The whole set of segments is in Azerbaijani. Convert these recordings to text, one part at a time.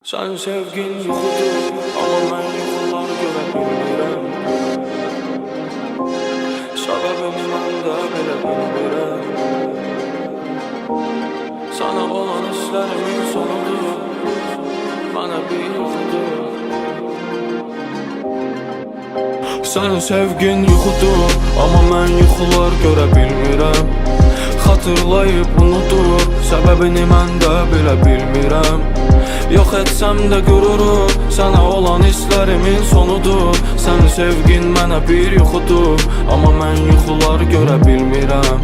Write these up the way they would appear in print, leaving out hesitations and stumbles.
Sen sevgin yuxudur, ama mən yuxular görə bilmirəm. Səbəbini mən də belə bilmirəm. Sana olan hislərimin sonudur, mənə bir yuxudur. Sen sevgin yuxudur, amma mən yuxular görə bilmirəm. Xatırlayıb unudur, səbəbini mən də belə bilmirəm. Yox etsəm də qüruru, sənə olan hisslərimin sonudur. Sən sevgin mənə bir yuxudur, amma mən yuxular görə bilmirəm.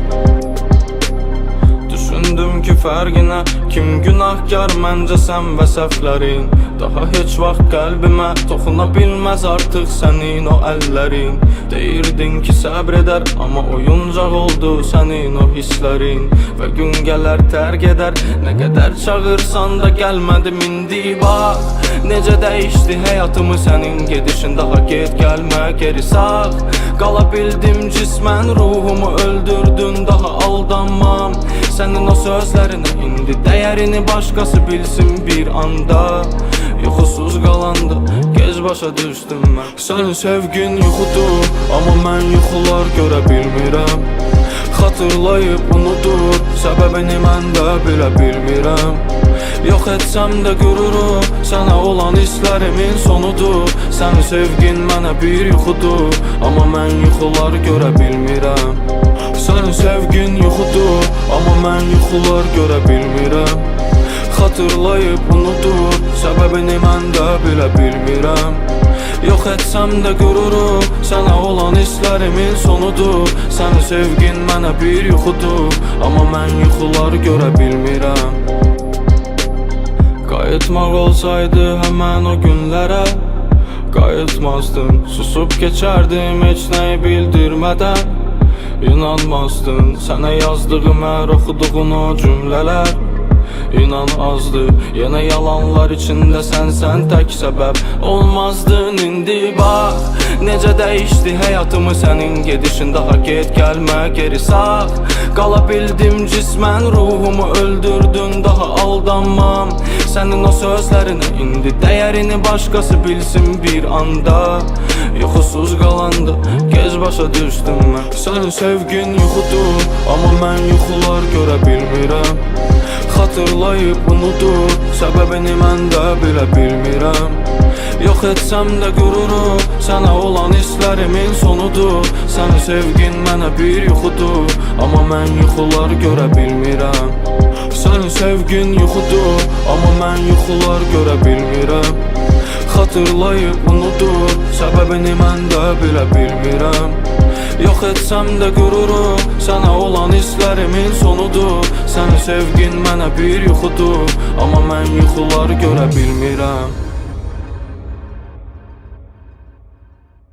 Düşündüm ki fərqinə, kim günahkar məncə sən və səhvlərin. Daha heç vaxt qəlbimə toxuna bilməz artıq sənin o əllərin. Deyirdin ki səbr edər, amma oyuncaq oldu sənin o hisslərin. Və gün gələr tərk edər, nə qədər çağırsan da gəlmədim indi. Bax, necə dəyişdi həyatımı sənin gedişin. Daha get gəlmə geri sağ. Qala bildim cismən, ruhumu öldürdün, daha aldanmam sənin o sözlərinə. İndi dəyərini başqası bilsin bir anda. Yuxusuz qalanda gec başa düşdüm mən. Sənin sevgin yuxudur, amma mən yuxular görə bilmirəm. Xatırlayıb unudur, səbəbini mən də bilə bilmirəm. Yox etsəm də qüruru, sənə olan hisslərimin sonudur. Sənin sevgin mənə bir yuxudur, amma mən yuxular görə bilmirəm. Sənin sevgin yuxudur, amma mən yuxular görə bilmirəm. Xatırlayıb unudur, səbəbini mən də bilə bilmirəm. Yox etsəm də qüruru, sənə olan hisslərimin sonudur. Sənin sevgin mənə bir yuxudur, amma mən yuxular görə bilmirəm. Qayıtmaq olsaydı həmən o günlərə, qayıtmazdın, susub keçərdim heç nəyi bildirmədən. İnanmazdın sənə yazdığım hər oxuduğun o cümlələr. İnan azdı, yenə yalanlar içində sən tək səbəb olmazdın indi. Bax, necə dəyişdi həyatımı sənin gedişin. Daha get gəlmə geri sağ. Qala bildim cismən, ruhumu öldürdün, daha aldanmam sənin o sözlərinə. İndi dəyərini başqası bilsin bir anda. Yuxusuz qalanda gec başa düşdüm mən. Sənin sevgin yuxudur, amma mən yuxular görə bilmirəm. Xatırlayıb unudur, səbəbini mən də bilə bilmirəm. Yox etsəm də qüruru, sənə olan hisslərimin sonudur. Sənin sevgin mənə bir yuxudur, amma mən yuxular görə bilmirəm. Sənin sevgin yuxudur, amma mən yuxular görə bilmirəm. Xatırlayıb unudur, səbəbini mən də bilə bilmirəm. Yox etsəm də qüruru, sənə olan hisslərimin sonudur. Sənin sevgin mənə bir yuxudur, amma mən yuxular görə bilmirəm.